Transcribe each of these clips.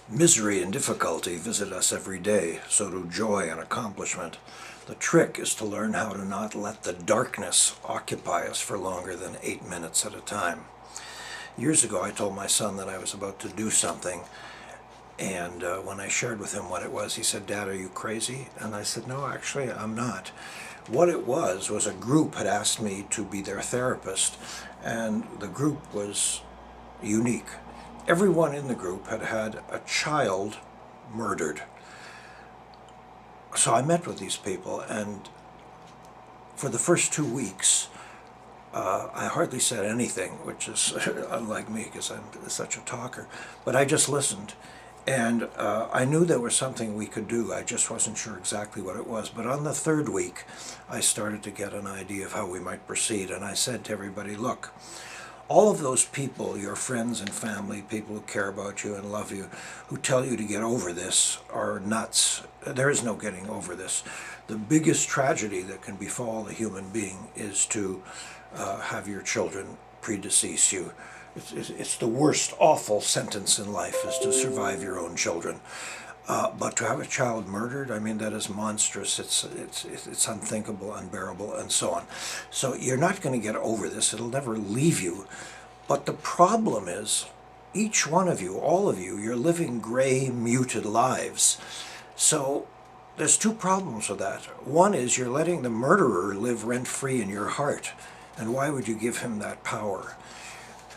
Misery and difficulty visit us every day, so do joy and accomplishment. The trick is to learn how to not let the darkness occupy us for longer than 8 minutes at a time. Years ago, I told my son that I was about to do something, and when I shared with him what it was, he said, "Dad, are you crazy?" And I said, "No, actually, I'm not." What it was a group had asked me to be their therapist, and the group was unique. Everyone in the group had had a child murdered. So I met with these people, and for the first 2 weeks, I hardly said anything, which is unlike me because I'm such a talker, but I just listened. And I knew there was something we could do. I just wasn't sure exactly what it was. But on the third week, I started to get an idea of how we might proceed. And I said to everybody, look, all of those people, your friends and family, people who care about you and love you, who tell you to get over this, are nuts. There is no getting over this. The biggest tragedy that can befall a human being is to have your children predecease you. It's the worst awful sentence in life, is to survive your own children. But to have a child murdered, I mean, that is monstrous. It's unthinkable, unbearable, and so on. So you're not going to get over this. It'll never leave you. But the problem is, each one of you, all of you, you're living gray, muted lives. So there's two problems with that. One is you're letting the murderer live rent-free in your heart. And why would you give him that power?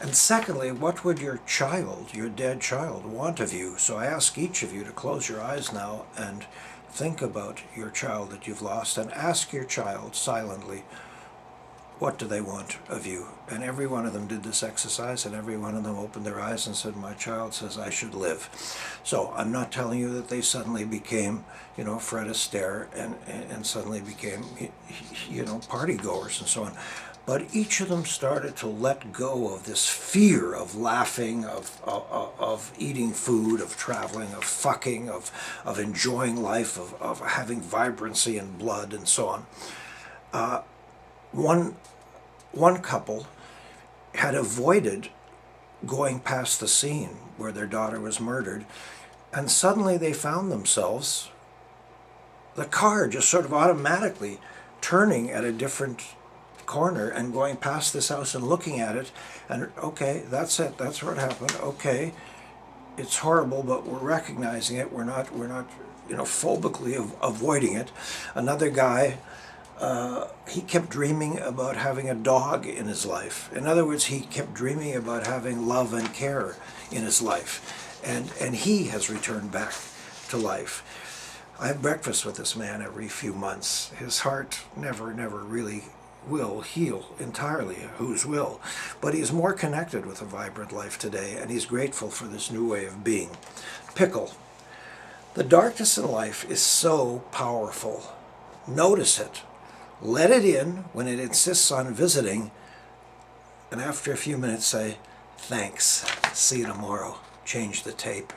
And secondly, what would your child, your dead child, want of you? So I ask each of you to close your eyes now and think about your child that you've lost, and ask your child silently, what do they want of you? And every one of them did this exercise, and every one of them opened their eyes and said, my child says I should live. So I'm not telling you that they suddenly became, Fred Astaire and suddenly became, party goers and so on. But each of them started to let go of this fear of laughing, of eating food, of traveling, of fucking, of enjoying life, of having vibrancy and blood and so on. One couple had avoided going past the scene where their daughter was murdered, and suddenly they found themselves, the car just sort of automatically turning at a different corner and going past this house and looking at it, and okay, that's it, that's what happened. Okay, it's horrible, but we're recognizing it. We're not phobically avoiding it. Another guy, he kept dreaming about having a dog in his life. In other words, he kept dreaming about having love and care in his life, and he has returned back to life. I have breakfast with this man every few months. His heart never really will heal entirely, whose will, but he is more connected with a vibrant life today, and he's grateful for this new way of being. Pickle. The darkness in life is so powerful. Notice it. Let it in when it insists on visiting, and after a few minutes say, thanks, see you tomorrow. Change the tape.